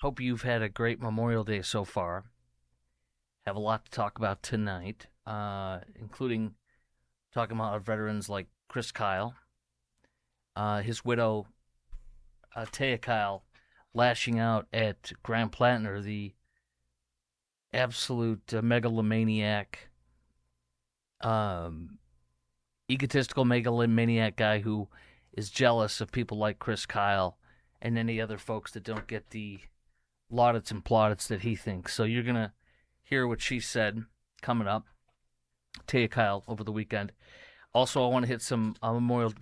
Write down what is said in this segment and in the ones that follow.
Hope you've had a great Memorial Day so far. Have a lot to talk about tonight, including talking about our veterans like Chris Kyle, his widow, Taya Kyle, lashing out at Graham Plattner, the absolute megalomaniac, um, egotistical megalomaniac guy who is jealous of people like Chris Kyle and any other folks that don't get the laudits and plaudits that he thinks. So you're going to hear what she said coming up. Taya Kyle over the weekend. Also, I want to hit some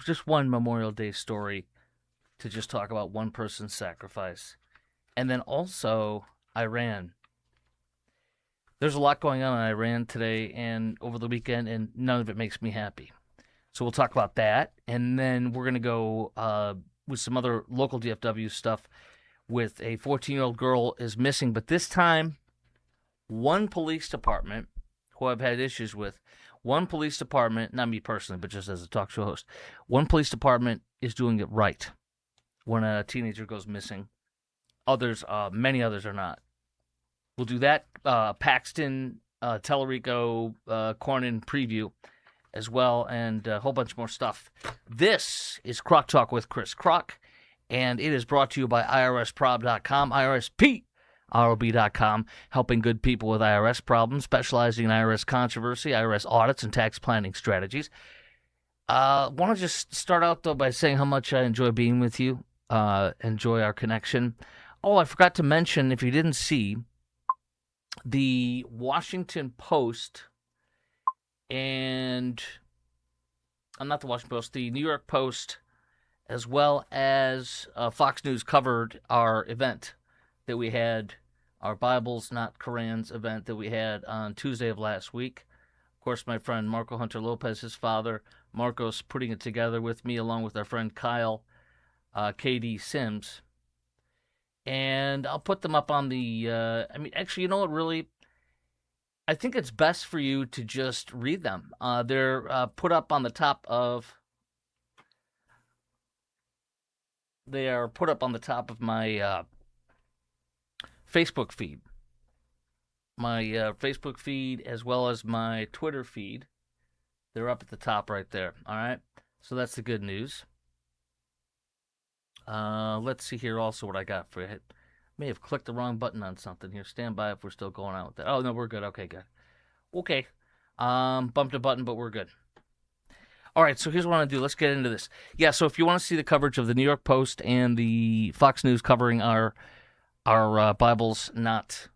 just one Memorial Day story to just talk about one person's sacrifice. And then also Iran. There's a lot going on in Iran today and over the weekend, and none of it makes me happy. So we'll talk about that. And then we're going to go with some other local DFW stuff with a 14-year-old girl is missing. But this time, one police department, who I've had issues with, one police department, not me personally, but just as a talk show host, one police department is doing it right when a teenager goes missing. Many others are not. We'll do that. Paxton, Tellerico, Cornyn preview as well, and a whole bunch more stuff. This is Croc Talk with Chris Croc, and it is brought to you by IRSprob.com, IRSPROB.com, helping good people with IRS problems, specializing in IRS controversy, IRS audits, and tax planning strategies. I want to just start out, though, by saying how much I enjoy being with you, enjoy our connection. Oh, I forgot to mention, if you didn't see, the Washington Post and not the Washington Post, the New York Post, as well as Fox News covered our event that we had, our Bibles, Not Korans event that we had on Tuesday of last week. Of course, my friend Marco Hunter Lopez, his father, Marcos, putting it together with me, along with our friend Kyle, KD Sims. And I'll put them up on the, actually, you know what, really? I think it's best for you to just read them. They're put up on the top of, my Facebook feed. My Facebook feed as well as my Twitter feed. They're up at the top right there, all right? So that's the good news. Let's see here also what I got for you. I may have clicked the wrong button on something here. Stand by if we're still going on with that. Oh, no, we're good. Okay, good. Okay. Bumped a button, but we're good. All right, so here's what I want to do. Let's get into this. Yeah, so if you want to see the coverage of the New York Post and the Fox News covering our Bibles, not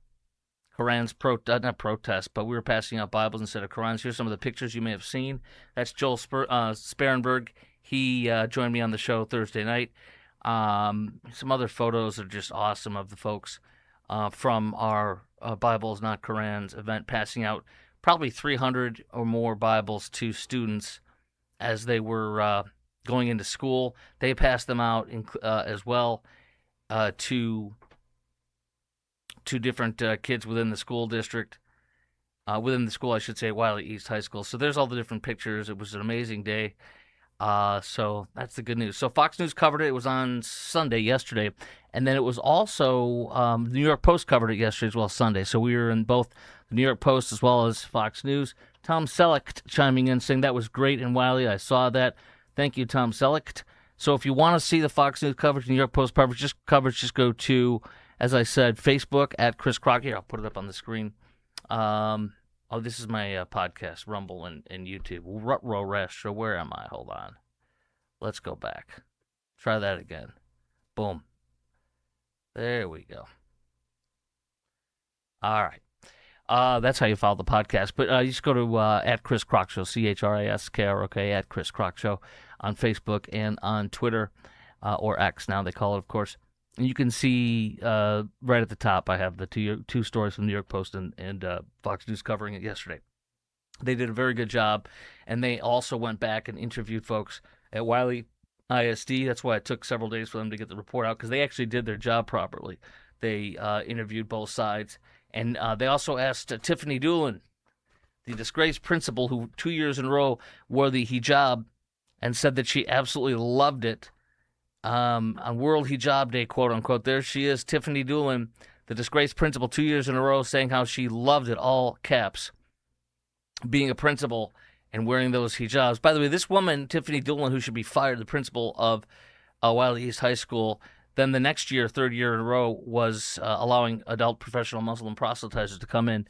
Korans, not protest, but we were passing out Bibles instead of Korans. Here's some of the pictures you may have seen. That's Joel Sparenberg. He joined me on the show Thursday night. Some other photos are just awesome of the folks from our Bibles, Not Korans event, passing out probably 300 or more Bibles to students as they were going into school. They passed them out as well to different kids within the school district. Within the school, I should say, Wiley East High School. So there's all the different pictures. It was an amazing day. So that's the good news. So Fox News covered it. It was on Sunday, yesterday. And then it was also, the New York Post covered it yesterday as well as Sunday. So we were in both the New York Post as well as Fox News. Tom Selleck chiming in saying that was great in Wiley. I saw that. Thank you, Tom Selleck. So if you want to see the Fox News coverage, New York Post coverage, just go to, as I said, Facebook at Chris Croc. Here, I'll put it up on the screen. This is my podcast, Rumble and YouTube. Rutro, where am I? Hold on. Let's go back. Try that again. Boom. There we go. All right. That's how you follow the podcast. But you just go to at Chris Croc Show, ChrisKrok, at Chris Croc Show on Facebook and on Twitter, or X now they call it, of course. And you can see right at the top, I have the two stories from the New York Post and Fox News covering it yesterday. They did a very good job, and they also went back and interviewed folks at Wiley ISD. That's why it took several days for them to get the report out, because they actually did their job properly. They interviewed both sides, and they also asked Tiffany Doolin, the disgraced principal who 2 years in a row wore the hijab, and said that she absolutely loved it. on World Hijab Day, quote unquote. There she is, Tiffany Doolin, the disgraced principal, 2 years in a row, saying how she loved it, all caps, being a principal and wearing those hijabs. By the way, this woman, Tiffany Doolin, who should be fired, the principal of Wiley East High School, then the next year, third year in a row, was allowing adult professional Muslim proselytizers to come in.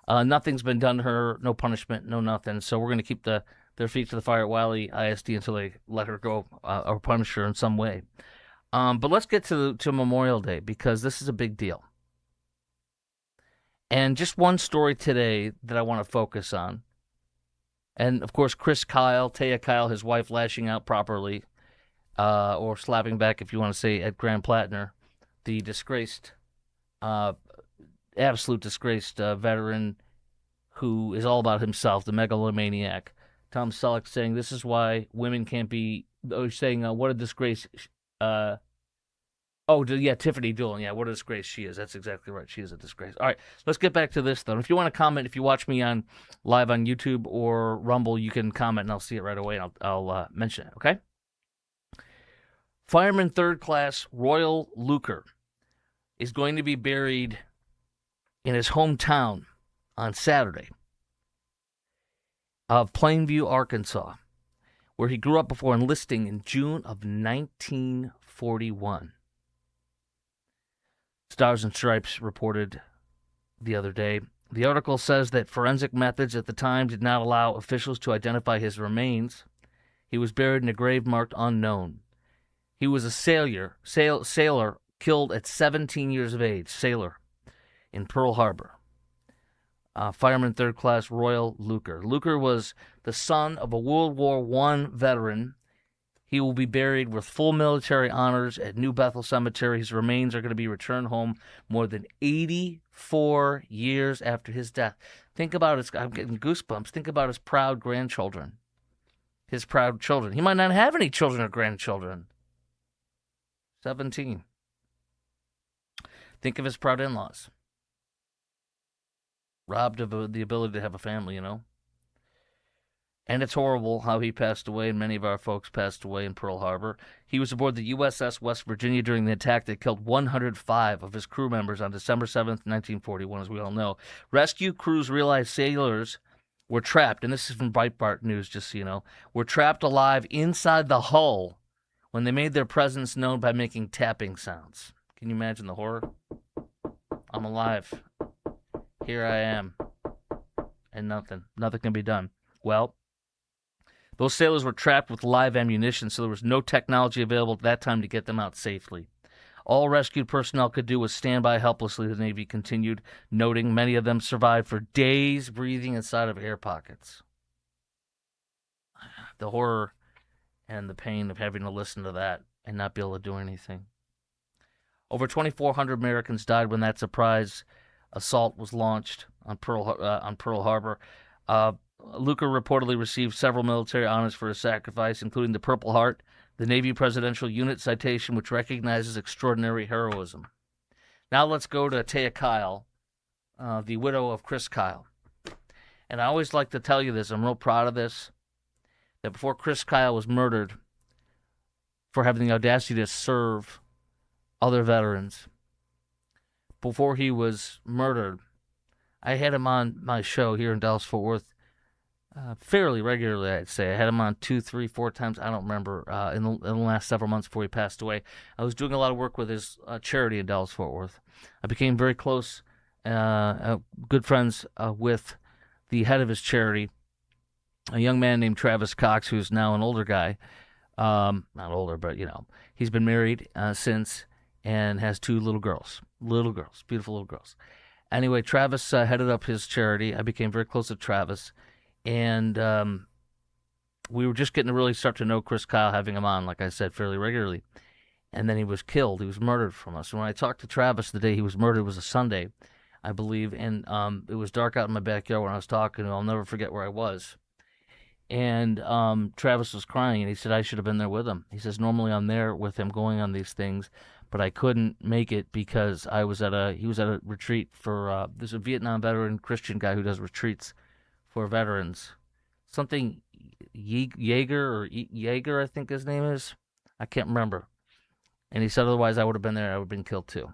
Nothing's been done to her, no punishment, no nothing. So we're going to keep their feet to the fire at Wiley ISD until they let her go or punish her in some way. But let's get to Memorial Day, because this is a big deal. And just one story today that I want to focus on. And, of course, Taya Kyle, his wife, lashing out properly, or slapping back, if you want to say, at Graham Plattner, the disgraced, absolute disgraced veteran who is all about himself, the megalomaniac. Tom Selleck saying, this is why women can't be, saying, what a disgrace. Tiffany Doolin. Yeah, what a disgrace she is. That's exactly right. She is a disgrace. All right, let's get back to this, though. If you want to comment, if you watch me live on YouTube or Rumble, you can comment, and I'll see it right away, and I'll mention it, okay? Fireman Third Class Royal Luker is going to be buried in his hometown on Saturday of Plainview, Arkansas, where he grew up before enlisting in June of 1941. Stars and Stripes reported the other day. The article says that forensic methods at the time did not allow officials to identify his remains. He was buried in a grave marked unknown. He was a sailor killed at 17 years of age, sailor, in Pearl Harbor. Fireman Third Class Royal Luker. Luker was the son of a World War I veteran. He will be buried with full military honors at New Bethel Cemetery. His remains are going to be returned home more than 84 years after his death. Think about his, I'm getting goosebumps. Think about his proud grandchildren. His proud children. He might not have any children or grandchildren. 17. Think of his proud in-laws. Robbed of the ability to have a family, you know. And it's horrible how he passed away, and many of our folks passed away in Pearl Harbor. He was aboard the USS West Virginia during the attack that killed 105 of his crew members on December 7th, 1941, as we all know. Rescue crews realized sailors were trapped, and this is from Breitbart News, just so you know, were trapped alive inside the hull when they made their presence known by making tapping sounds. Can you imagine the horror? I'm alive. Here I am. And nothing can be done. Well, those sailors were trapped with live ammunition, so there was no technology available at that time to get them out safely. All rescued personnel could do was stand by helplessly, the Navy continued, noting many of them survived for days breathing inside of air pockets. The horror and the pain of having to listen to that and not be able to do anything. Over 2,400 Americans died when that surprise assault was launched on Pearl Harbor. Luker reportedly received several military honors for his sacrifice, including the Purple Heart, the Navy Presidential Unit Citation, which recognizes extraordinary heroism. Now let's go to Taya Kyle, the widow of Chris Kyle. And I always like to tell you this, I'm real proud of this, that before Chris Kyle was murdered for having the audacity to serve other veterans, before he was murdered, I had him on my show here in Dallas-Fort Worth fairly regularly, I'd say. I had him on 2, 3, 4 times, I don't remember, in the last several months before he passed away. I was doing a lot of work with his charity in Dallas-Fort Worth. I became very close, good friends with the head of his charity, a young man named Travis Cox, who's now an older guy. Not older, but, you know, he's been married since and has 2 little girls, beautiful little girls. Anyway, Travis headed up his charity. I became very close to Travis, and we were just getting to really start to know Chris Kyle, having him on, like I said, fairly regularly. And then he was killed. He was murdered from us. And when I talked to Travis the day he was murdered, it was a Sunday, I believe, and it was dark out in my backyard when I was talking, and I'll never forget where I was. And Travis was crying, and he said I should have been there with him. He says, normally I'm there with him going on these things, but I couldn't make it because he was at a retreat for, there's a Vietnam veteran Christian guy who does retreats for veterans. Something Jaeger, I think his name is. I can't remember. And he said, otherwise I would have been there. I would have been killed too.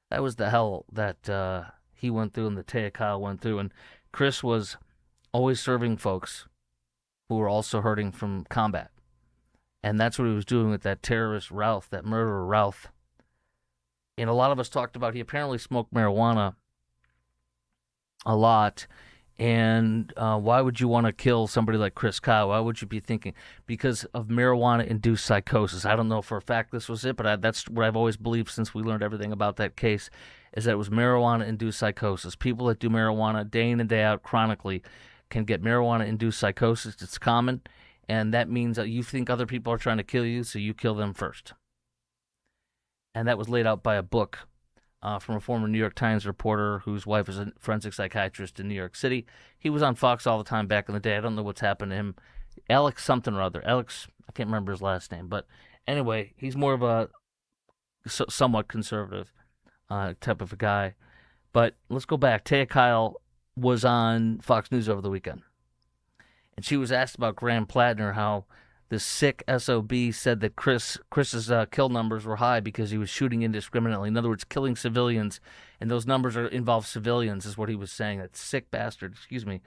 That was the hell that he went through and that Taya Kyle went through. And Chris was always serving folks who were also hurting from combat. And that's what he was doing with that terrorist Ralph, that murderer Ralph. And a lot of us talked about he apparently smoked marijuana a lot. And why would you want to kill somebody like Chris Kyle? Why would you be thinking? Because of marijuana-induced psychosis. I don't know for a fact this was it, but that's what I've always believed since we learned everything about that case, is that it was marijuana-induced psychosis. People that do marijuana day in and day out chronically can get marijuana-induced psychosis. It's common, and that means that you think other people are trying to kill you, so you kill them first. And that was laid out by a book from a former New York Times reporter whose wife is a forensic psychiatrist in New York City. He was on Fox all the time back in the day. I don't know what's happened to him. Alex something or other. Alex, I can't remember his last name. But anyway, he's more of a somewhat conservative type of a guy. But let's go back. Taya Kyle was on Fox News over the weekend. And she was asked about Graham Plattner, how this sick SOB said that Chris's kill numbers were high because he was shooting indiscriminately. In other words, killing civilians, and those numbers involve civilians, is what he was saying. That sick bastard, excuse me.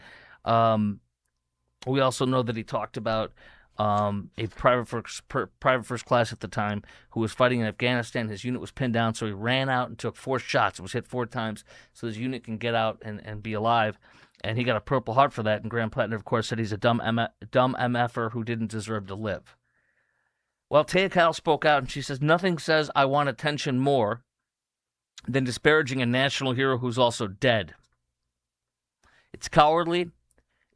We also know that he talked about a private first class at the time who was fighting in Afghanistan. His unit was pinned down, so he ran out and took 4 shots. It was hit 4 times, so his unit can get out and be alive. And he got a Purple Heart for that. And Graham Plattner, of course, said he's a dumb MFer who didn't deserve to live. Well, Taya Kyle spoke out, and she says, nothing says I want attention more than disparaging a national hero who's also dead. It's cowardly,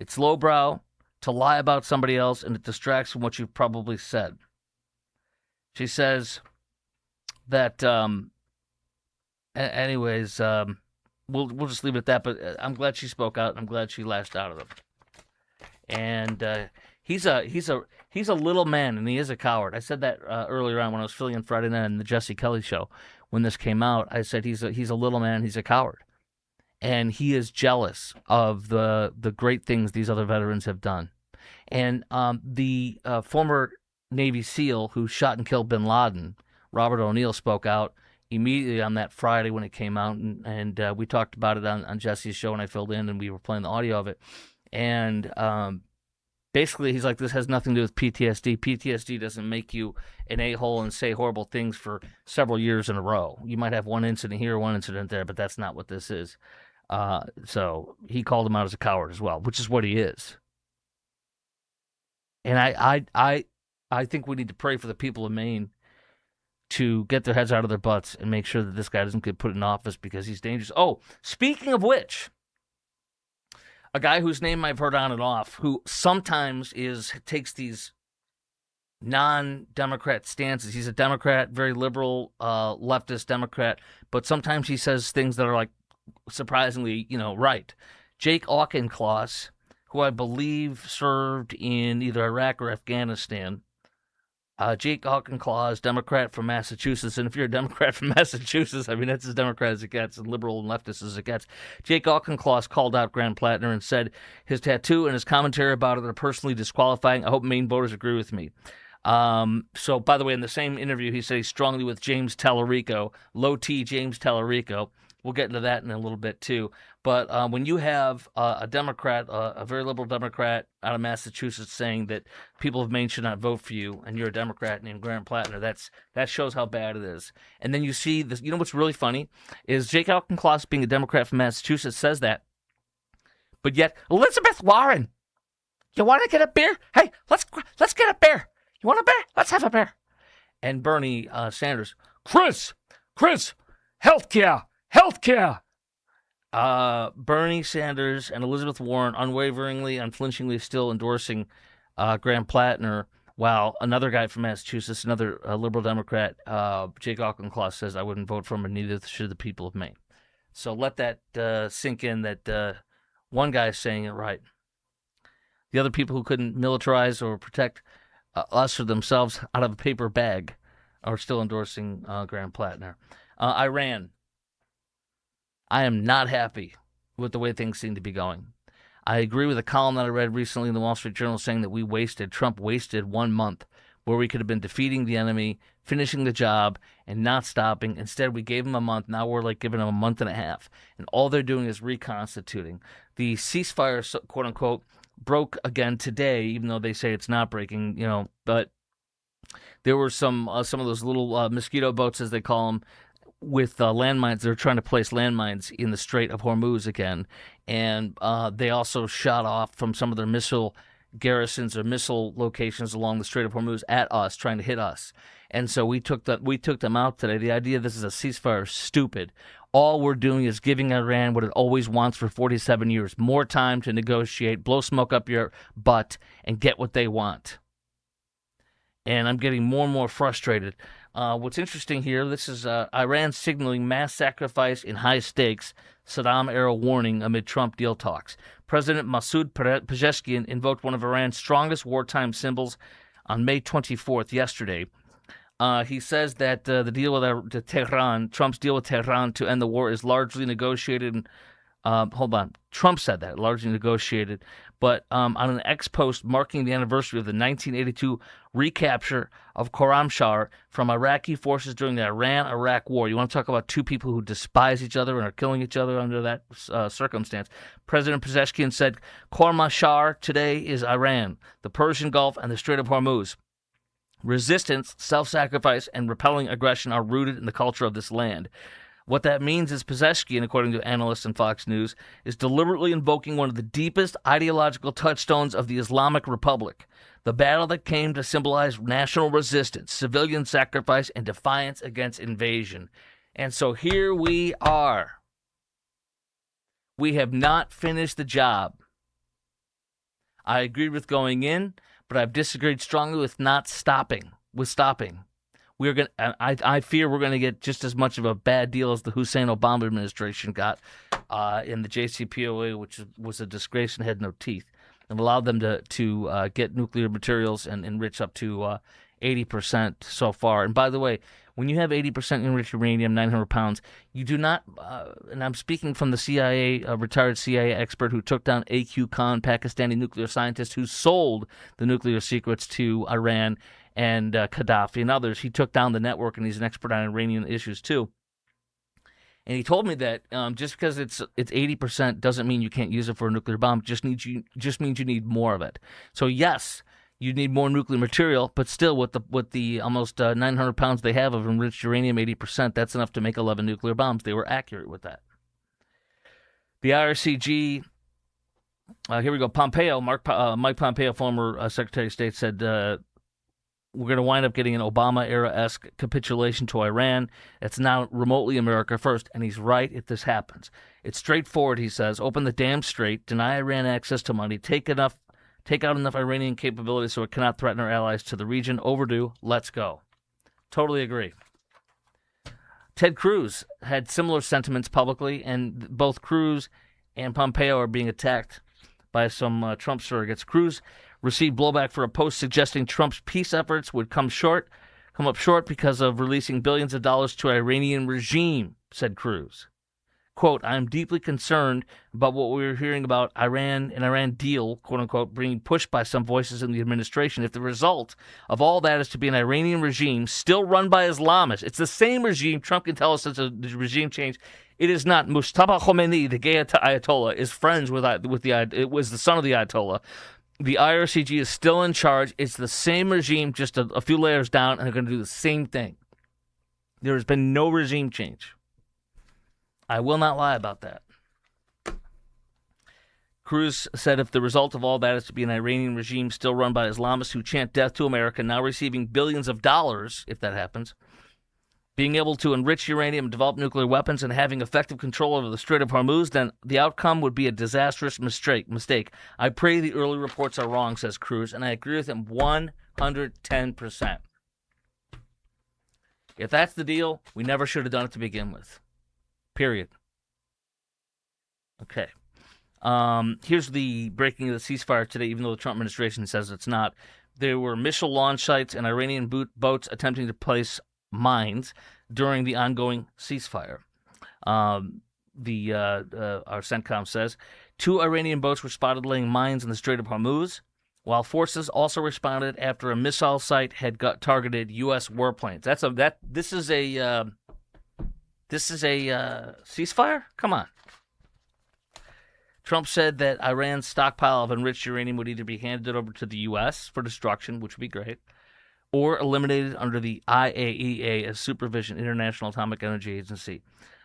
it's lowbrow to lie about somebody else, and it distracts from what you've probably said. She says that, We'll just leave it at that, but I'm glad she spoke out. And I'm glad she lashed out at him. And he's a little man, and he is a coward. I said that earlier on when I was filling in Friday night on the Jesse Kelly show. When this came out, I said he's a little man. He's a coward, and he is jealous of the great things these other veterans have done. And the former Navy SEAL who shot and killed bin Laden, Robert O'Neill, spoke out immediately on that Friday when it came out, and we talked about it on Jesse's show, and I filled in, and we were playing the audio of it. And basically, he's like, this has nothing to do with PTSD. PTSD doesn't make you an a-hole and say horrible things for several years in a row. You might have one incident here, one incident there, but that's not what this is. So he called him out as a coward as well, which is what he is. And I think we need to pray for the people of Maine to get their heads out of their butts and make sure that this guy doesn't get put in office because he's dangerous. Oh, speaking of which, a guy whose name I've heard on and off, who sometimes takes these non-Democrat stances. He's a Democrat, very liberal, leftist Democrat, but sometimes he says things that are like surprisingly, right. Jake Auchincloss, who I believe served in either Iraq or Afghanistan. Jake Auchincloss, Democrat from Massachusetts. And if you're a Democrat from Massachusetts, I mean, that's as Democrat as it gets, and liberal and leftist as it gets. Jake Auchincloss called out Graham Plattner and said his tattoo and his commentary about it are personally disqualifying. I hope Maine voters agree with me. So, by the way, in the same interview, he said he's strongly with James Tallarico, low T James Tallarico. We'll get into that in a little bit, too. But when you have a Democrat, a very liberal Democrat out of Massachusetts saying that people of Maine should not vote for you, and you're a Democrat named Graham Plattner, that shows how bad it is. And then you see this. You know what's really funny is Jake Auchincloss, being a Democrat from Massachusetts, says that. But yet, Elizabeth Warren, you want to get a beer? Hey, let's get a beer. You want a beer? Let's have a beer. And Bernie Sanders, Chris, healthcare. Bernie Sanders and Elizabeth Warren unwaveringly, unflinchingly still endorsing Graham Plattner, while another guy from Massachusetts, another liberal Democrat, Jake Auchincloss, says I wouldn't vote for him, and neither should the people of Maine. So let that sink in that one guy is saying it right. The other people who couldn't militarize or protect us or themselves out of a paper bag are still endorsing Graham Plattner. Iran. I am not happy with the way things seem to be going. I agree with a column that I read recently in the Wall Street Journal saying that Trump wasted 1 month where we could have been defeating the enemy, finishing the job, and not stopping. Instead, we gave them a month. Now we're like giving them a month and a half. And all they're doing is reconstituting. The ceasefire, quote unquote, broke again today, even though they say it's not breaking, but there were some of those little mosquito boats, as they call them, with landmines. They're trying to place landmines in the Strait of Hormuz again. And they also shot off from some of their missile garrisons or missile locations along the Strait of Hormuz at us, trying to hit us. And so we took them out today. The idea this is a ceasefire is stupid. All we're doing is giving Iran what it always wants for 47 years, more time to negotiate, blow smoke up your butt, and get what they want. And I'm getting more and more frustrated. What's interesting here, this is Iran signaling mass sacrifice in high stakes, Saddam-era warning amid Trump deal talks. President Masoud Pezeshkian invoked one of Iran's strongest wartime symbols on May 24th, yesterday. He says that the deal with Tehran, Trump's deal with Tehran to end the war is largely negotiated. Trump said that, largely negotiated. But on an X post marking the anniversary of the 1982 recapture of Khorramshahr from Iraqi forces during the Iran-Iraq war. You want to talk about two people who despise each other and are killing each other under that circumstance. President Pezeshkian said, Khorramshahr today is Iran, the Persian Gulf, and the Strait of Hormuz. Resistance, self-sacrifice, and repelling aggression are rooted in the culture of this land. What that means is Pezeshkian, according to analysts in Fox News, is deliberately invoking one of the deepest ideological touchstones of the Islamic Republic, the battle that came to symbolize national resistance, civilian sacrifice, and defiance against invasion. And so here we are. We have not finished the job. I agreed with going in, but I've disagreed strongly with stopping. We're going. I fear we're going to get just as much of a bad deal as the Hussein Obama administration got in the JCPOA, which was a disgrace and had no teeth, and allowed them to get nuclear materials and enrich up to 80% so far. And by the way, when you have 80% enriched uranium, 900 pounds, you do not, and I'm speaking from the CIA, a retired CIA expert who took down A.Q. Khan, Pakistani nuclear scientist who sold the nuclear secrets to Iran and Gaddafi and others. He took down the network, and he's an expert on Iranian issues too. And he told me that just because it's 80% doesn't mean you can't use it for a nuclear bomb. Just means you need more of it. So yes, you need more nuclear material, but still, with the almost 900 pounds they have of enriched uranium, 80%, that's enough to make 11 nuclear bombs. They were accurate with that. The IRCG. Here we go. Pompeo, Mike Pompeo, former Secretary of State, said we're going to wind up getting an Obama-era-esque capitulation to Iran. It's now remotely America first, and he's right if this happens. It's straightforward, he says. Open the damn strait, deny Iran access to money, take out enough Iranian capability so it cannot threaten our allies to the region. Overdue. Let's go. Totally agree. Ted Cruz had similar sentiments publicly, and both Cruz and Pompeo are being attacked by some Trump surrogates. Cruz received blowback for a post suggesting Trump's peace efforts would come up short because of releasing billions of dollars to Iranian regime, said Cruz. Quote, I am deeply concerned about what we're hearing about Iran deal, quote unquote, being pushed by some voices in the administration. If the result of all that is to be an Iranian regime still run by Islamists, it's the same regime. Trump can tell us it's a regime change. It is not. Mustafa Khomeini, the gay Ayatollah, is friends with it was the son of the Ayatollah. The IRCG is still in charge. It's the same regime, just a few layers down, and they're going to do the same thing. There has been no regime change. I will not lie about that. Cruz said if the result of all that is to be an Iranian regime still run by Islamists who chant death to America, now receiving billions of dollars, if that happens, being able to enrich uranium, develop nuclear weapons, and having effective control over the Strait of Hormuz, then the outcome would be a disastrous mistake. I pray the early reports are wrong, says Cruz, and I agree with him 110%. If that's the deal, we never should have done it to begin with. Period. Okay. Here's the breaking of the ceasefire today, even though the Trump administration says it's not. There were missile launch sites and Iranian boats attempting to place mines during the ongoing ceasefire. Our CENTCOM says 2 Iranian boats were spotted laying mines in the Strait of Hormuz. while forces also responded after a missile site had targeted U.S. warplanes. This is a ceasefire? Come on. Trump said that Iran's stockpile of enriched uranium would either be handed over to the U.S. for destruction, which would be great, or eliminated under the IAEA as supervision, International Atomic Energy Agency.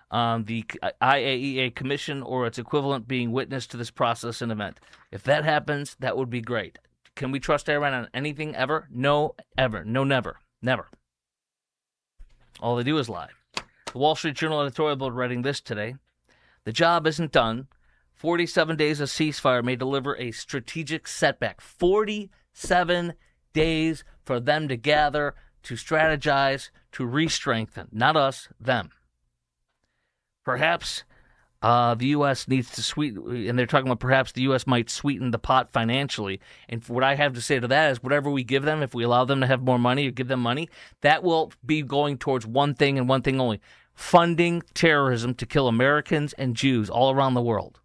The IAEA Commission or its equivalent being witness to this process and event. If that happens, that would be great. Can we trust Iran on anything ever? No, ever. No, never. Never. All they do is lie. The Wall Street Journal editorial board writing this today. The job isn't done. 47 days of ceasefire may deliver a strategic setback. 47 days for them to gather, to strategize, to re-strengthen. Not us, them. Perhaps the U.S. needs to sweeten, and they're talking about perhaps the U.S. might sweeten the pot financially. And what I have to say to that is whatever we give them, if we allow them to have more money or give them money, that will be going towards one thing and one thing only, funding terrorism to kill Americans and Jews all around the world.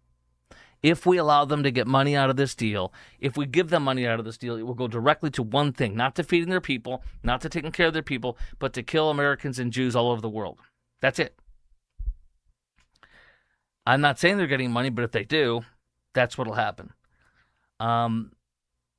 If we allow them to get money out of this deal, if we give them money out of this deal, it will go directly to one thing, not to feeding their people, not to taking care of their people, but to kill Americans and Jews all over the world. That's it. I'm not saying they're getting money, but if they do, that's what will happen.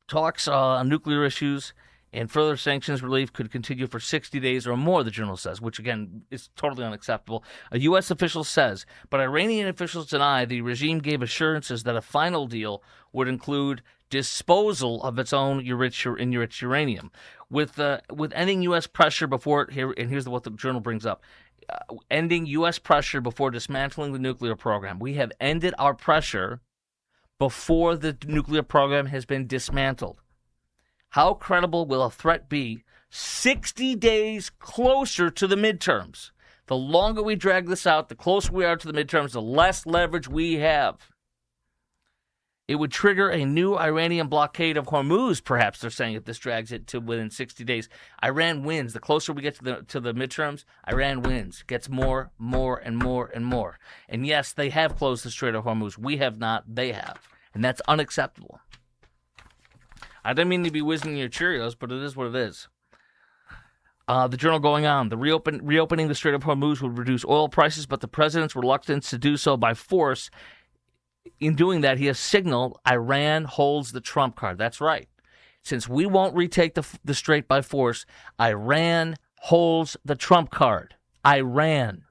Talks on nuclear issues and further sanctions relief could continue for 60 days or more, the journal says, which, again, is totally unacceptable. A U.S. official says, but Iranian officials deny the regime gave assurances that a final deal would include disposal of its own enriched uranium. With ending U.S. pressure before it, here, and here's what the journal brings up, ending U.S. pressure before dismantling the nuclear program. We have ended our pressure before the nuclear program has been dismantled. How credible will a threat be 60 days closer to the midterms? The longer we drag this out, the closer we are to the midterms, the less leverage we have. It would trigger a new Iranian blockade of Hormuz, perhaps they're saying, if this drags it to within 60 days. Iran wins. The closer we get to the midterms, Iran wins. Gets more, and more, and more. And yes, they have closed the Strait of Hormuz. We have not. They have. And that's unacceptable. I didn't mean to be whizzing your Cheerios, but it is what it is. The journal going on. The reopening the Strait of Hormuz would reduce oil prices, but the president's reluctance to do so by force. In doing that, he has signaled Iran holds the trump card. That's right. Since we won't retake the strait by force, Iran holds the trump card. Iran.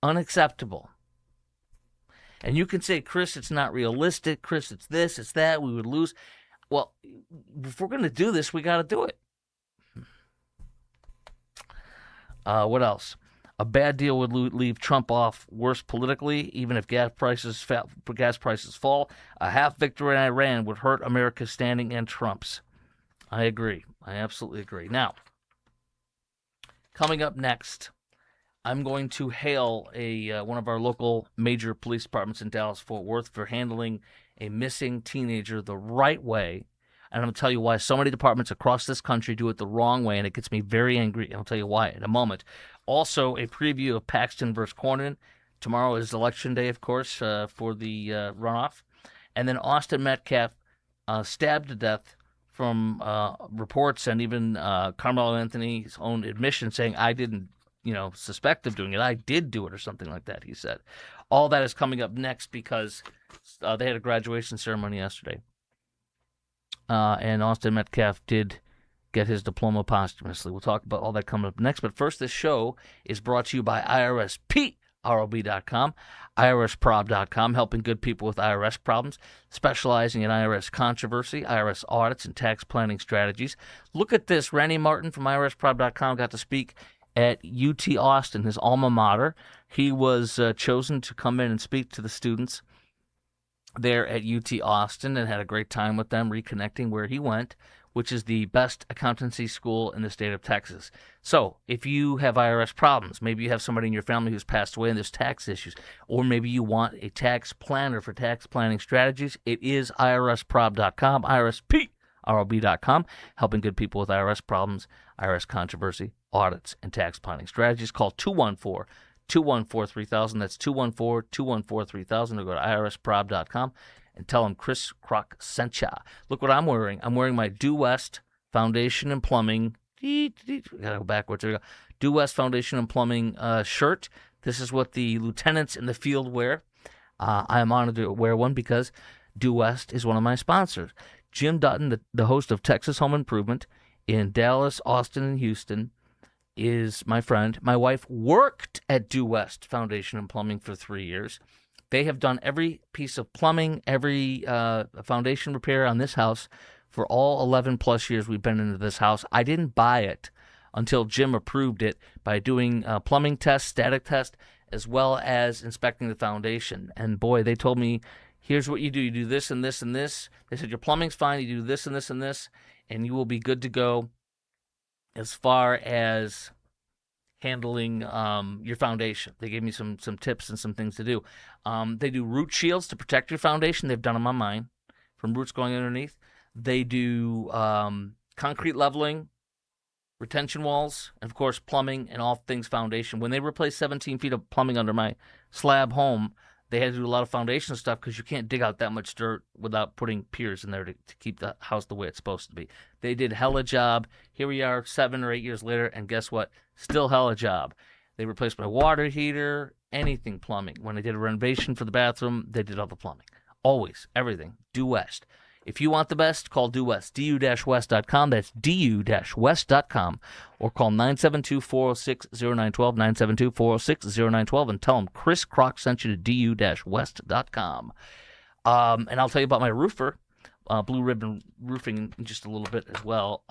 Unacceptable. And you can say, Chris, it's not realistic. Chris, it's this, it's that. We would lose. Well, if we're going to do this, we got to do it. What else? A bad deal would leave Trump off worse politically, even if gas prices fall. A half victory in Iran would hurt America's standing and Trump's. I agree. I absolutely agree. Now, coming up next, I'm going to hail one of our local major police departments in Dallas-Fort Worth for handling a missing teenager the right way. And I'm going to tell you why so many departments across this country do it the wrong way, and it gets me very angry. And I'll tell you why in a moment. Also, a preview of Paxton versus Cornyn. Tomorrow is Election Day, of course, for the runoff. And then Austin Metcalf stabbed to death from reports and even Carmelo Anthony's own admission saying, I didn't suspect of doing it. I did do it or something like that, he said. All that is coming up next because they had a graduation ceremony yesterday. And Austin Metcalf did get his diploma posthumously. We'll talk about all that coming up next. But first, this show is brought to you by IRSPROB.com, IRSProb.com, helping good people with IRS problems, specializing in IRS controversy, IRS audits, and tax planning strategies. Look at this. Randy Martin from IRSProb.com got to speak at UT Austin, his alma mater. He was chosen to come in and speak to the students there at UT Austin and had a great time with them, reconnecting where he went, which is the best accountancy school in the state of Texas. So if you have IRS problems, maybe you have somebody in your family who's passed away and there's tax issues, or maybe you want a tax planner for tax planning strategies, it is IRSProb.com, IRSPROB.com, helping good people with IRS problems, IRS controversy, audits, and tax planning strategies. Call 214-214-3000. That's 214-214-3000. Or go to IRSProb.com and tell them Chris Crock sent ya. Look what I'm wearing. I'm wearing my Due West Foundation and Plumbing. Gotta go backwards. There we go. Due West Foundation and Plumbing shirt. This is what the lieutenants in the field wear. I am honored to wear one because Due West is one of my sponsors. Jim Dutton, the host of Texas Home Improvement in Dallas, Austin, and Houston, is my friend. My wife worked at Due West Foundation and Plumbing for 3 years. They have done every piece of plumbing, every foundation repair on this house for all 11 plus years we've been into this house. I didn't buy it until Jim approved it by doing plumbing tests, static tests, as well as inspecting the foundation. And boy, they told me, here's what you do. You do this and this and this. They said, your plumbing's fine. You do this and this and this, and you will be good to go as far as handling your foundation. They gave me some tips and some things to do. They do root shields to protect your foundation. They've done them on mine from roots going underneath. They do concrete leveling, retention walls, and, of course, plumbing and all things foundation. When they replaced 17 feet of plumbing under my slab home, they had to do a lot of foundation stuff because you can't dig out that much dirt without putting piers in there to keep the house the way it's supposed to be. They did hella job. Here we are 7 or 8 years later, and guess what? Still hella job. They replaced my water heater, anything plumbing. When they did a renovation for the bathroom, they did all the plumbing. Always, everything. Due West. If you want the best, call Due West, du-west.com. That's du-west.com. Or call 972-406-0912, 972-406-0912, and tell them Chris Crock sent you to du-west.com. And I'll tell you about my roofer, Blue Ribbon Roofing, in just a little bit as well.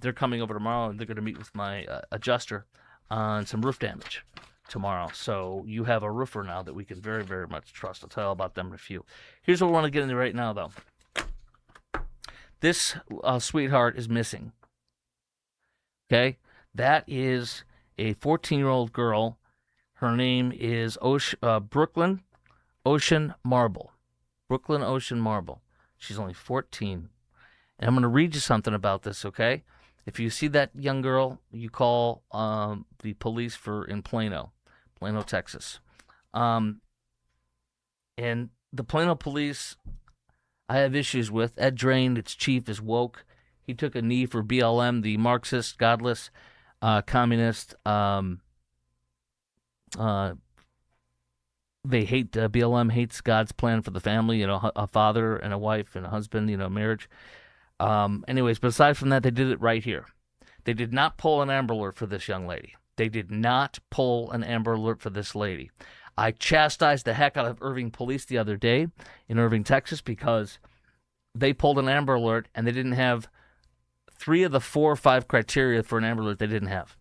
They're coming over tomorrow, and they're going to meet with my adjuster on some roof damage tomorrow. So you have a roofer now that we can very, very much trust. I'll tell you about them in a few. Here's what we want to get into right now, though. This sweetheart is missing. Okay? That is a 14-year-old girl. Her name is Brooklyn Ocean Marble. Brooklyn Ocean Marble. She's only 14. And I'm going to read you something about this, okay? If you see that young girl, you call the police in Plano, Texas. And the Plano police, I have issues with. Ed Drain, its chief, is woke. He took a knee for BLM, the Marxist, godless, communist. They hate, BLM hates God's plan for the family, a father and a wife and a husband, marriage. Anyways, but aside from that, they did it right here. They did not pull an Amber Alert for this young lady. They did not pull an Amber Alert for this lady. I chastised the heck out of Irving police the other day in Irving, Texas, because they pulled an Amber Alert and they didn't have 3 of the 4 or 5 criteria for an Amber Alert they didn't have.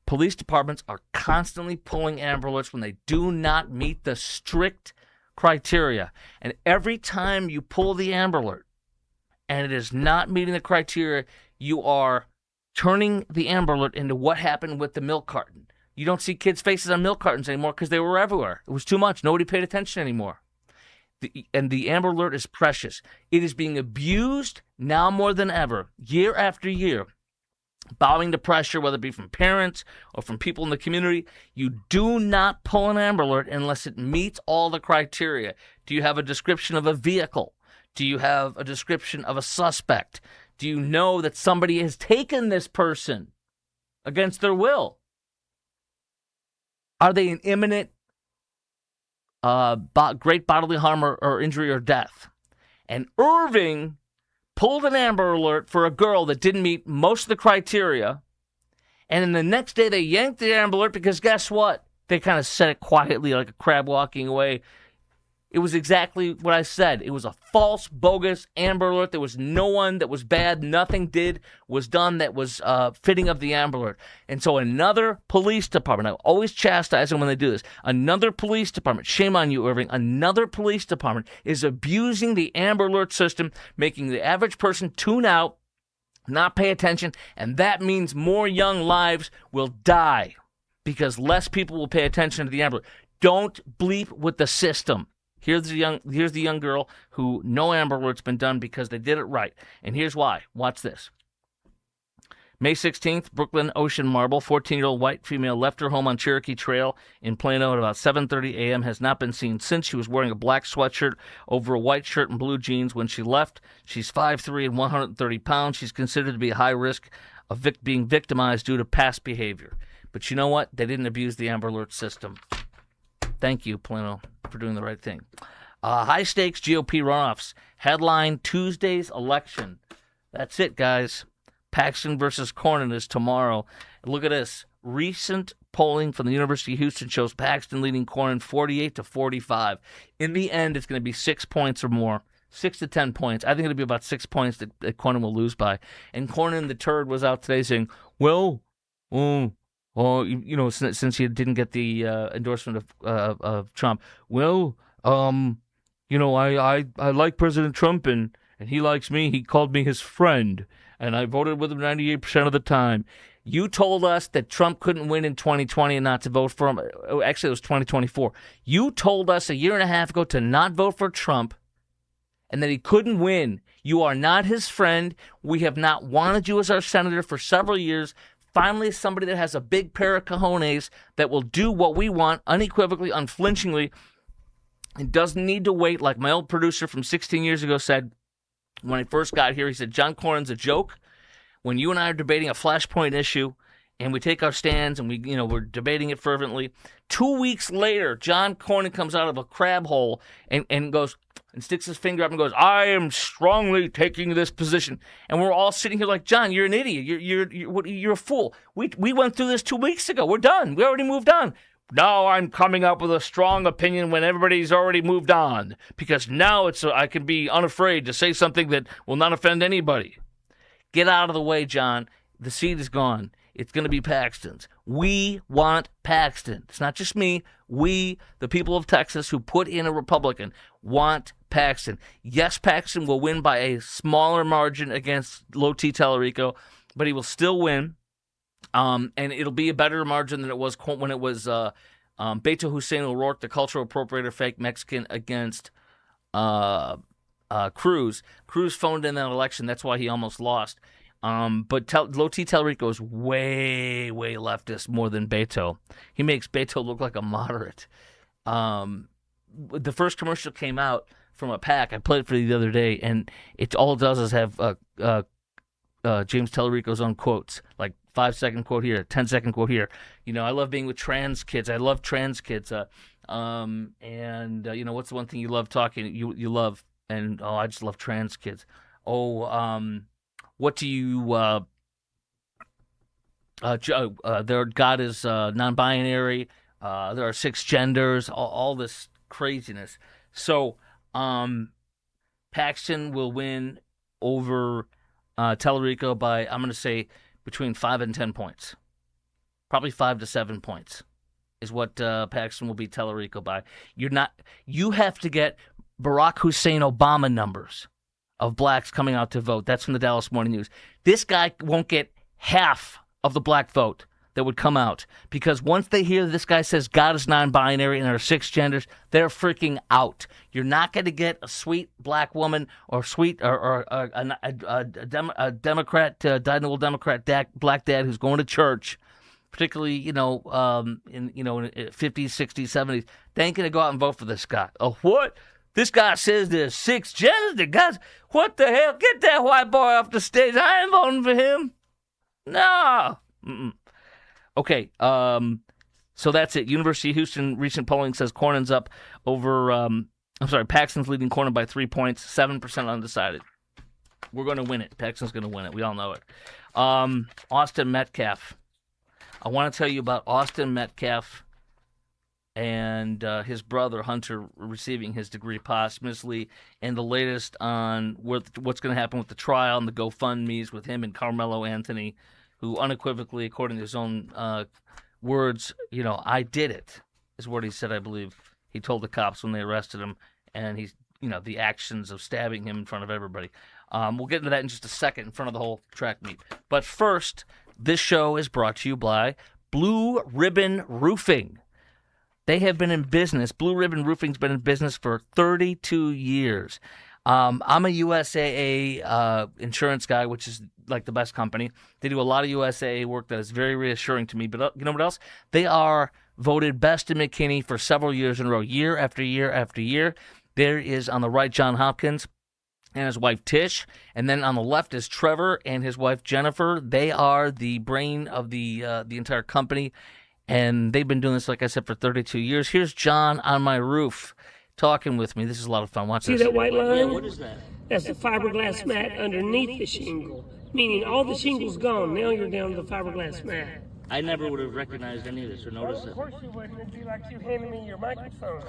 Police departments are constantly pulling Amber Alerts when they do not meet the strict criteria. And every time you pull the Amber Alert and it is not meeting the criteria, you are turning the Amber Alert into what happened with the milk carton. You don't see kids' faces on milk cartons anymore because they were everywhere. It was too much. Nobody paid attention anymore. And the Amber Alert is precious. It is being abused now more than ever, year after year, bowing to pressure, whether it be from parents or from people in the community. You do not pull an Amber Alert unless it meets all the criteria. Do you have a description of a vehicle? Do you have a description of a suspect? Do you know that somebody has taken this person against their will? Are they in imminent great bodily harm or injury or death? And Irving pulled an Amber Alert for a girl that didn't meet most of the criteria, and then the next day they yanked the Amber Alert because guess what? They kind of said it quietly like a crab walking away. It was exactly what I said. It was a false, bogus Amber Alert. There was no one that was bad. Nothing was done that was fitting of the Amber Alert. And so another police department, I always chastise them when they do this, another police department, shame on you, Irving, another police department is abusing the Amber Alert system, making the average person tune out, not pay attention, and that means more young lives will die because less people will pay attention to the Amber Alert. Don't bleep with the system. Here's the young girl who no Amber Alert's been done because they did it right. And here's why. Watch this. May 16th, Brooklyn Ocean Marble, 14-year-old white female left her home on Cherokee Trail in Plano at about 7:30 a.m. Has not been seen since. She was wearing a black sweatshirt over a white shirt and blue jeans when she left. She's 5'3" and 130 pounds. She's considered to be a high risk of being victimized due to past behavior. But you know what? They didn't abuse the Amber Alert system. Thank you, Plano, for doing the right thing. High-stakes GOP runoffs. Headline Tuesday's election. That's it, guys. Paxton versus Cornyn is tomorrow. Look at this. Recent polling from the University of Houston shows Paxton leading Cornyn 48-45. In the end, it's going to be 6 points or more. 6 to 10 points. I think it'll be about 6 points that Cornyn will lose by. And Cornyn, the turd, was out today saying, well, since he didn't get the endorsement of Trump, well, I like President Trump and he likes me. He called me his friend, and I voted with him 98% of the time. You told us that Trump couldn't win in 2020 and not to vote for him. Actually, it was 2024. You told us a year and a half ago to not vote for Trump and that he couldn't win. You are not his friend. We have not wanted you as our senator for several years. Finally, somebody that has a big pair of cojones that will do what we want unequivocally, unflinchingly, and doesn't need to wait, like my old producer from 16 years ago said when I first got here. He said, John Cornyn's a joke. When you and I are debating a flashpoint issue and we take our stands and we're debating it fervently, 2 weeks later, John Cornyn comes out of a crab hole and goes and sticks his finger up and goes, I am strongly taking this position. And we're all sitting here like, John, you're an idiot. You're a fool. We went through this 2 weeks ago. We're done. We already moved on. Now I'm coming up with a strong opinion when everybody's already moved on, because now I can be unafraid to say something that will not offend anybody. Get out of the way, John. The seat is gone. It's going to be Paxton's. We want Paxton. It's not just me. We, the people of Texas who put in a Republican, want Paxton. Yes, Paxton will win by a smaller margin against Low T Tallarico, but he will still win. And it'll be a better margin than it was when it was Beto Hussein O'Rourke, the cultural appropriator, fake Mexican, against Cruz. Cruz phoned in that election. That's why he almost lost. But Low T Tallarico is way, way leftist more than Beto. He makes Beto look like a moderate. The first commercial came out from a PAC. I played it for you the other day, and all it does is have James Tallarico's own quotes, like 5-second quote here, 10-second quote here. I love being with trans kids. I love trans kids. What's the one thing you love talking? You love, and I just love trans kids. What do you? Their God is non-binary. There are 6 genders. All this craziness. So, Paxton will win over Tallarico by, I'm going to say, between 5 and 10 points. Probably 5 to 7 points is what Paxton will beat Tallarico by. You have to get Barack Hussein Obama numbers of blacks coming out to vote. That's from the Dallas Morning News. This guy won't get half of the black vote that would come out, because once they hear this guy says God is non-binary and there are 6 genders, they're freaking out. You're not going to get a sweet black woman or a Democrat, dyed-in-the-wool Democrat black dad who's going to church, particularly in 50s, 60s, 70s. They ain't going to go out and vote for this guy. Oh, what? This guy says there's 6 genders. The guys, what the hell? Get that white boy off the stage. I ain't voting for him. No. Okay, so that's it. University of Houston recent polling says Cornyn's up over, Paxton's leading Cornyn by 3 points, 7% undecided. We're going to win it. Paxton's going to win it. We all know it. Austin Metcalf. I want to tell you about Austin Metcalf and his brother Hunter receiving his degree posthumously, and the latest on what's going to happen with the trial and the GoFundMes with him and Carmelo Anthony, who unequivocally, according to his own words, I did it, is what he said, I believe. He told the cops when they arrested him, and he's, the actions of stabbing him in front of everybody. We'll get into that in just a second in front of the whole track meet. But first, this show is brought to you by Blue Ribbon Roofing. They have been in business. Blue Ribbon Roofing's been in business for 32 years. I'm a USAA insurance guy, which is like the best company. They do a lot of USAA work that is very reassuring to me. But you know what else? They are voted best in McKinney for several years in a row, year after year after year. There is on the right John Hopkins and his wife Tish, and then on the left is Trevor and his wife Jennifer. They are the brain of the entire company, and they've been doing this, like I said, for 32 years. Here's John on my roof talking with me. This is a lot of fun. Watch this. See that white line? Yeah, what is that? That's the fiberglass mat underneath the shingle, meaning all the shingle's gone. Now you're down to the fiberglass mat. I never would have recognized any of this or noticed Of it. course you wouldn't. It'd be like you handing me your microphone.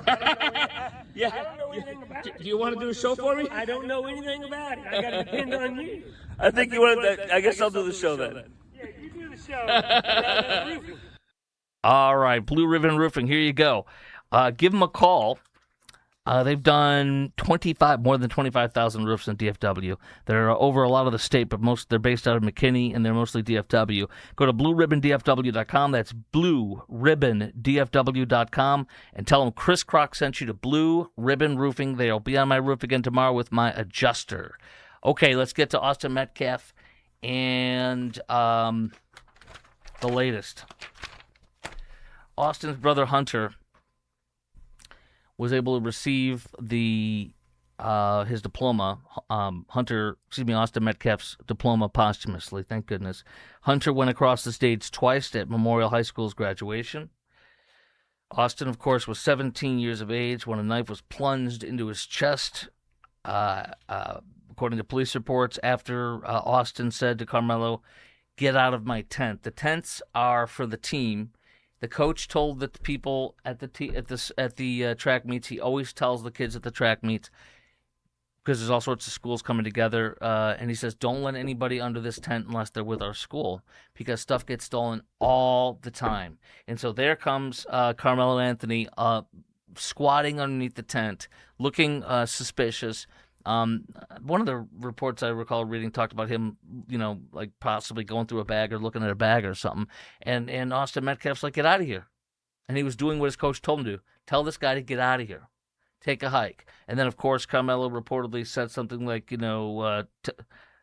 Yeah. I don't know anything about it. Do you want to do a show for me? I don't know anything about it. I got to depend on you. I think you want to. I guess I'll do the show then. Yeah, you do the show. Down the roof. All right, Blue Ribbon Roofing, here you go. Give them a call. They've done more than 25,000 roofs in DFW. They're over a lot of the state, but they're based out of McKinney, and they're mostly DFW. Go to blueribbondfw.com. That's blueribbondfw.com, and tell them Chris Crock sent you to Blue Ribbon Roofing. They'll be on my roof again tomorrow with my adjuster. Okay, let's get to Austin Metcalf and the latest. Austin's brother Hunter was able to receive his diploma. Austin Metcalf's diploma posthumously. Thank goodness. Hunter went across the stage twice at Memorial High School's graduation. Austin, of course, was 17 years of age when a knife was plunged into his chest. According to police reports, after Austin said to Carmelo, "Get out of my tent." The tents are for the team. The coach told the people at the track meets, he always tells the kids at the track meets, because there's all sorts of schools coming together, and he says, don't let anybody under this tent unless they're with our school, because stuff gets stolen all the time. And so there comes Carmelo Anthony squatting underneath the tent, looking suspicious. One of the reports I recall reading talked about him, like possibly going through a bag or looking at a bag or something. And Austin Metcalf's like, get out of here. And he was doing what his coach told him to. Tell this guy to get out of here. Take a hike. And then, of course, Carmelo reportedly said something like,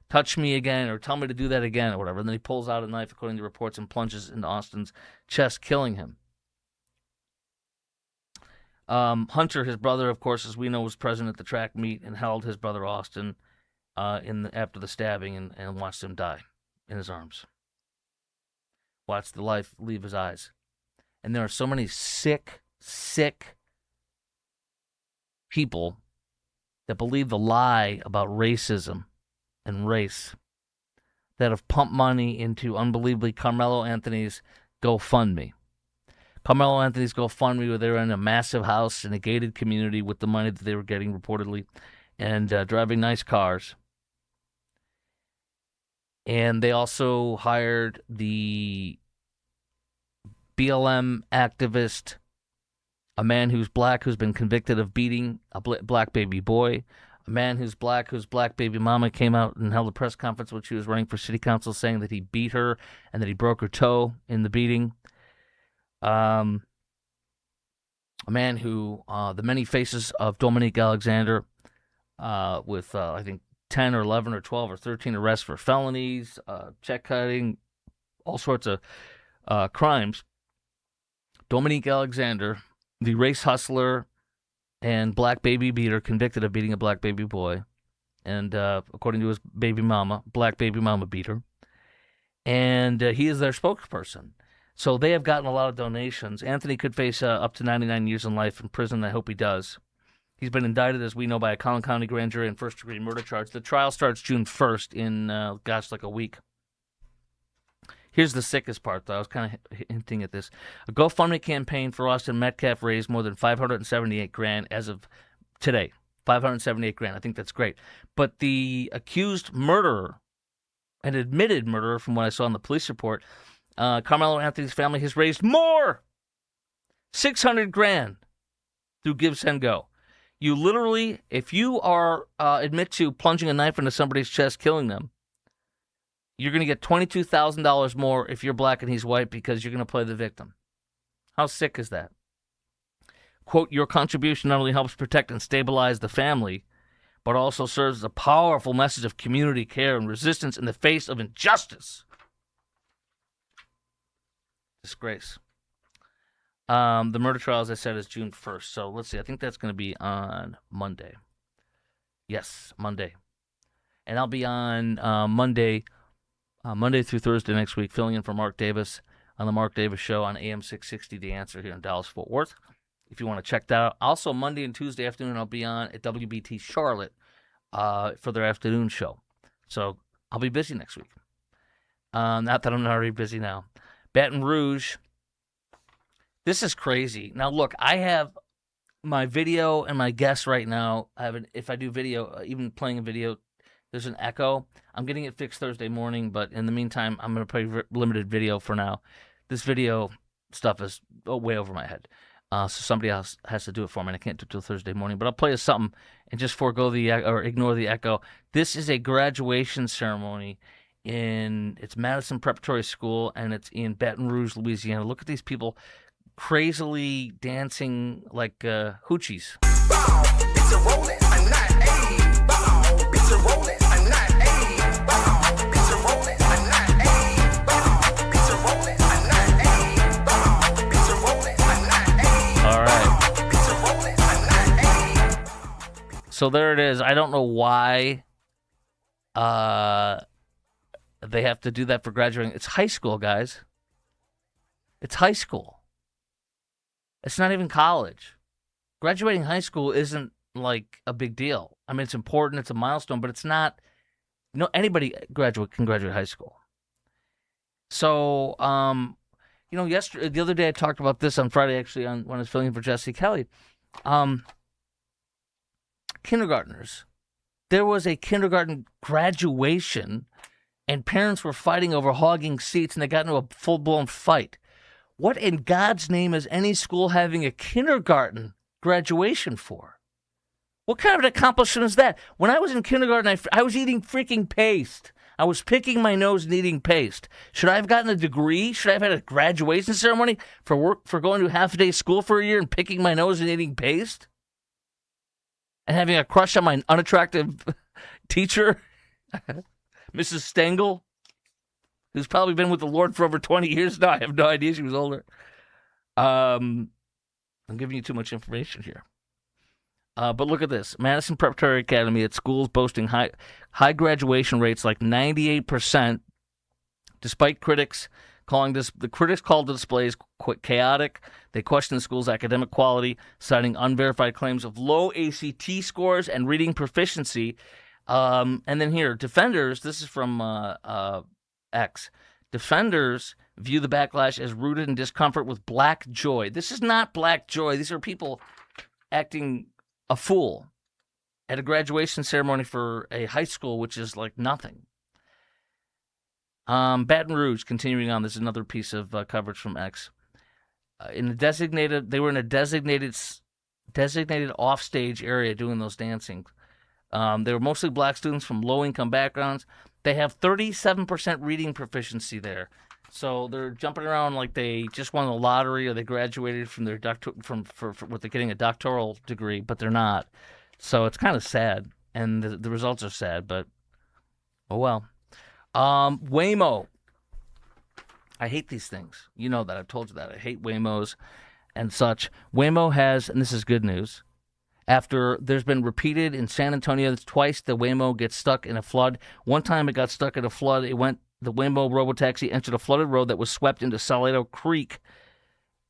touch me again or tell me to do that again or whatever. And then he pulls out a knife, according to reports, and plunges into Austin's chest, killing him. Hunter, his brother, of course, as we know, was present at the track meet and held his brother Austin after the stabbing and watched him die in his arms. Watched the life leave his eyes. And there are so many sick people that believe the lie about racism and race that have pumped money into, unbelievably, Carmelo Anthony's GoFundMe. Carmelo Anthony's GoFundMe, where they were in a massive house in a gated community with the money that they were getting reportedly, and driving nice cars. And they also hired the BLM activist, a man who's black, who's been convicted of beating a black baby boy, a man who's black, whose black baby mama came out and held a press conference when she was running for city council, saying that he beat her and that he broke her toe in the beating. A man who, the many faces of Dominique Alexander, with, I think, 10 or 11 or 12 or 13 arrests for felonies, check cutting, all sorts of crimes. Dominique Alexander, the race hustler and black baby beater, convicted of beating a black baby boy, and according to his baby mama, black baby mama beat her, and he is their spokesperson. So they have gotten a lot of donations. Anthony could face up to 99 years in life in prison. I hope he does. He's been indicted, as we know, by a Collin County grand jury in first-degree murder charge. The trial starts June 1st in, like a week. Here's the sickest part, though. I was kind of hinting at this. A GoFundMe campaign for Austin Metcalf raised more than $578,000 as of today. $578,000. I think that's great. But the accused murderer, an admitted murderer from what I saw in the police report, Carmelo Anthony's family has raised more, $600,000 through Give, Send, Go. You literally, if you are admit to plunging a knife into somebody's chest, killing them, you're going to get $22,000 more if you're black and he's white, because you're going to play the victim. How sick is that? Quote, your contribution not only helps protect and stabilize the family, but also serves as a powerful message of community care and resistance in the face of injustice. Disgrace. The murder trial, as I said, is June 1st. So let's see. I think that's going to be on Monday. Yes, Monday. And I'll be on Monday through Thursday next week, filling in for Mark Davis on the Mark Davis Show on AM 660, The Answer here in Dallas-Fort Worth, if you want to check that out. Also, Monday and Tuesday afternoon, I'll be on at WBT Charlotte for their afternoon show. So I'll be busy next week. Not that I'm not already busy now. Baton Rouge. This is crazy. Now, look, I have my video and my guests right now. If I do video, even playing a video, there's an echo. I'm getting it fixed Thursday morning, but in the meantime, I'm going to play limited video for now. This video stuff is way over my head. So somebody else has to do it for me, and I can't do it till Thursday morning. But I'll play us something and just ignore the echo. This is a graduation ceremony it's Madison Preparatory School, and it's in Baton Rouge, Louisiana. Look at these people crazily dancing like hoochies. Bow, it's a rolling, I'm not a bow, it's a rolling, I'm not a bow, it's a rolling, I'm not a bow, it's a rolling, I'm not a bow, it's a rolling, I'm not a All right. it's a rolling, I'm not a. So there it is. I don't know why they have to do that for graduating. It's high school, guys. It's high school. It's not even college. Graduating high school isn't like a big deal. I mean, it's important. It's a milestone, but it's not. Anybody can graduate high school. So, the other day I talked about this on Friday, actually, when I was filling in for Jesse Kelly. Kindergartners. There was a kindergarten graduation, and parents were fighting over hogging seats, and they got into a full-blown fight. What in God's name is any school having a kindergarten graduation for? What kind of an accomplishment is that? When I was in kindergarten, I was eating freaking paste. I was picking my nose and eating paste. Should I have gotten a degree? Should I have had a graduation ceremony for going to half-a-day school for a year and picking my nose and eating paste? And having a crush on my unattractive teacher, Mrs. Stengel, who's probably been with the Lord for over 20 years now. I have no idea. She was older. I'm giving you too much information here. But look at this. Madison Preparatory Academy at schools boasting high graduation rates like 98%, despite critics called the displays chaotic. They questioned the school's academic quality, citing unverified claims of low ACT scores and reading proficiency. And then here, defenders, this is from X. Defenders view the backlash as rooted in discomfort with black joy. This is not black joy. These are people acting a fool at a graduation ceremony for a high school, which is like nothing. Baton Rouge, continuing on, this is another piece of coverage from X. They were in a designated offstage area doing those dancing. They were mostly black students from low-income backgrounds. They have 37% reading proficiency there. So they're jumping around like they just won the lottery or they graduated from their for what they're getting a doctoral degree, but they're not. So it's kind of sad, and the results are sad, but oh well. Waymo. I hate these things. You know that. I've told you that. I hate Waymos and such. Waymo has, and this is good news, after there's been repeated in San Antonio twice, the Waymo gets stuck in a flood. One time it got stuck in a flood. The Waymo robotaxi entered a flooded road that was swept into Salado Creek,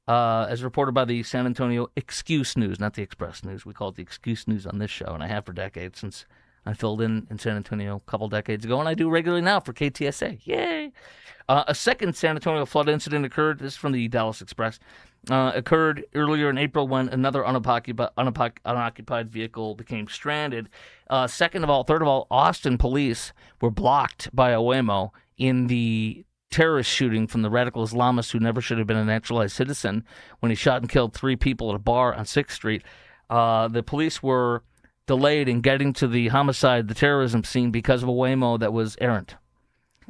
as reported by the San Antonio Excuse News, not the Express News. We call it the Excuse News on this show, and I have for decades since I filled in San Antonio a couple decades ago, and I do regularly now for KTSA. Yay! A second San Antonio flood incident occurred. This is from the Dallas Express. Occurred earlier in April when another unoccupied vehicle became stranded. Third of all, Austin police were blocked by a Waymo in the terrorist shooting from the radical Islamist who never should have been a naturalized citizen when he shot and killed 3 people at a bar on 6th Street. The police were delayed in getting to the terrorism scene because of a Waymo that was errant.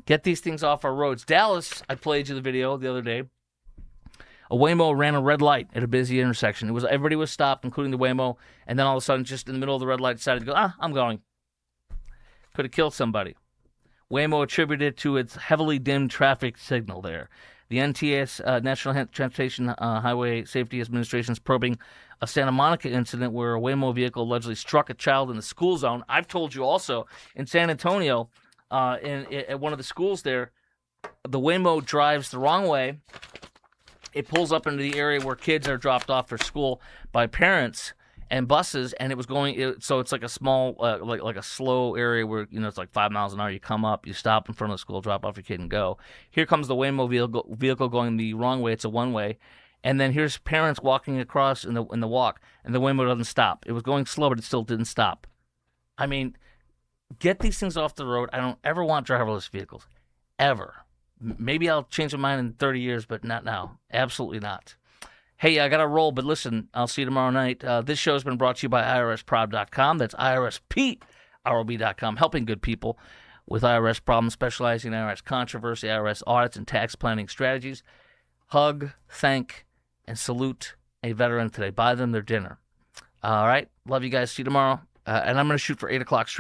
Get these things off our roads. Dallas, I played you the video the other day. A Waymo ran a red light at a busy intersection. Everybody was stopped, including the Waymo, and then all of a sudden, just in the middle of the red light, decided to go, I'm going. Could have killed somebody. Waymo attributed it to its heavily dimmed traffic signal there. The NTS, National Transportation Highway Safety Administration, is probing a Santa Monica incident where a Waymo vehicle allegedly struck a child in the school zone. I've told you also, in San Antonio, at one of the schools there, the Waymo drives the wrong way. It pulls up into the area where kids are dropped off for school by parents and buses, and it was going. So it's like a small, like a slow area where it's like 5 miles an hour. You come up, you stop in front of the school, drop off your kid, and go. Here comes the Waymo vehicle going the wrong way. It's a one way, and then here's parents walking across in the walk, and the Waymo doesn't stop. It was going slow, but it still didn't stop. I mean, get these things off the road. I don't ever want driverless vehicles, ever. Maybe I'll change my mind in 30 years, but not now. Absolutely not. Hey, I got to roll, but listen, I'll see you tomorrow night. This show has been brought to you by IRSprob.com. That's IRSPROB.com, helping good people with IRS problems, specializing in IRS controversy, IRS audits, and tax planning strategies. Hug, thank, and salute a veteran today. Buy them their dinner. All right. Love you guys. See you tomorrow. And I'm going to shoot for 8 o'clock straight.